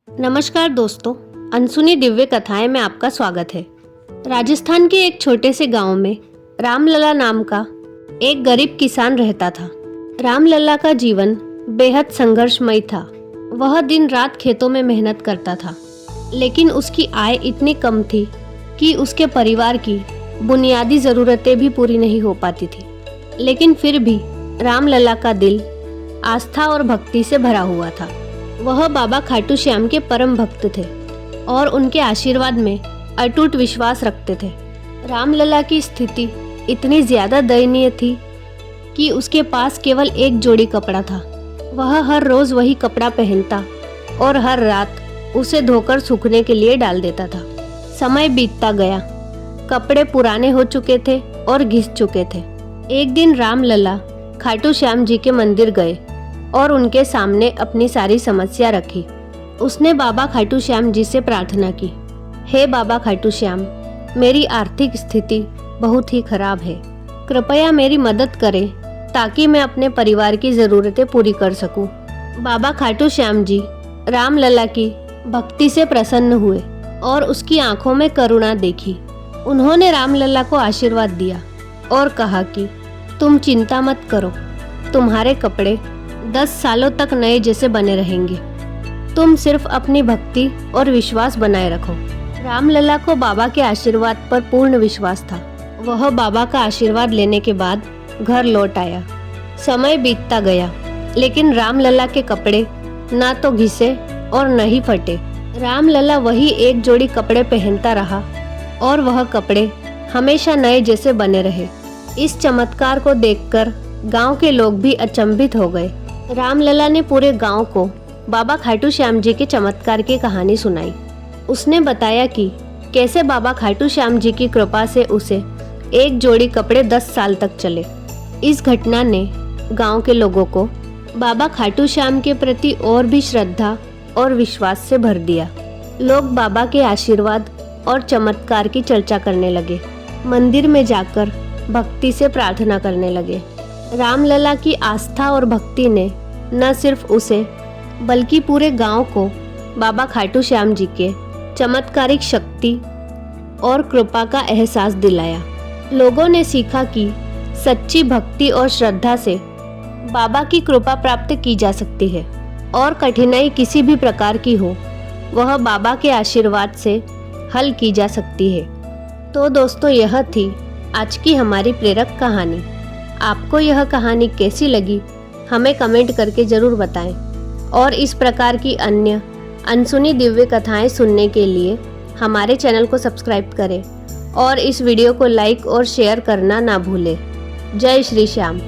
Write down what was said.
नमस्कार दोस्तों, अनसुनी दिव्य कथाएं में आपका स्वागत है। राजस्थान के एक छोटे से गांव में रामलला नाम का एक गरीब किसान रहता था। रामलला का जीवन बेहद संघर्षमय था। वह दिन रात खेतों में मेहनत करता था, लेकिन उसकी आय इतनी कम थी कि उसके परिवार की बुनियादी ज़रूरतें भी पूरी नहीं हो पाती थी। लेकिन फिर भी रामलला का दिल आस्था और भक्ति से भरा हुआ था। वह बाबा खाटू श्याम के परम भक्त थे और उनके आशीर्वाद में अटूट विश्वास रखते थे। रामलला की स्थिति इतनी ज्यादा दयनीय थी कि उसके पास केवल एक जोड़ी कपड़ा था। वह हर रोज वही कपड़ा पहनता और हर रात उसे धोकर सूखने के लिए डाल देता था। समय बीतता गया, कपड़े पुराने हो चुके थे और घिस चुके थे। एक दिन रामलला खाटू श्याम जी के मंदिर गए और उनके सामने अपनी सारी समस्या रखी। उसने बाबा खाटू श्याम जी से प्रार्थना की, हे बाबा खाटू श्याम, मेरी आर्थिक स्थिति बहुत ही खराब है। कृपया मेरी मदद करें ताकि मैं अपने परिवार की ज़रूरतें पूरी कर सकूं। बाबा खाटू श्याम जी रामलला की भक्ति से प्रसन्न हुए और उसकी आंखों में करुणा देखी। उन्होंने रामलला को आशीर्वाद दिया और कहा कि तुम चिंता मत करो, तुम्हारे कपड़े 10 सालों तक नए जैसे बने रहेंगे। तुम सिर्फ अपनी भक्ति और विश्वास बनाए रखो। रामलला को बाबा के आशीर्वाद पर पूर्ण विश्वास था। वह बाबा का आशीर्वाद लेने के बाद घर लौट आया। समय बीतता गया, लेकिन रामलला के कपड़े ना तो घिसे और न ही फटे। रामलला वही एक जोड़ी कपड़े पहनता रहा और वह कपड़े हमेशा नए जैसे बने रहे। इस चमत्कार को देखकर गांव के लोग भी अचंभित हो गए। रामलला ने पूरे गांव को बाबा खाटू श्याम जी के चमत्कार की कहानी सुनाई। उसने बताया कि कैसे बाबा खाटू श्याम जी की कृपा से उसे एक जोड़ी कपड़े 10 साल तक चले। इस घटना ने गांव के लोगों को बाबा खाटू श्याम के प्रति और भी श्रद्धा और विश्वास से भर दिया। लोग बाबा के आशीर्वाद और चमत्कार की चर्चा करने लगे। मंदिर में जाकर भक्ति से प्रार्थना करने लगे। रामलला की आस्था और भक्ति ने न सिर्फ उसे बल्कि पूरे गांव को बाबा खाटू श्याम जी के चमत्कारिक शक्ति और कृपा का एहसास दिलाया। लोगों ने सीखा कि सच्ची भक्ति और श्रद्धा से बाबा की कृपा प्राप्त की जा सकती है और कठिनाई किसी भी प्रकार की हो, वह बाबा के आशीर्वाद से हल की जा सकती है। तो दोस्तों, यह थी आज की हमारी प्रेरक कहानी। आपको यह कहानी कैसी लगी हमें कमेंट करके ज़रूर बताएं और इस प्रकार की अन्य अनसुनी दिव्य कथाएं सुनने के लिए हमारे चैनल को सब्सक्राइब करें और इस वीडियो को लाइक और शेयर करना ना भूलें। जय श्री श्याम।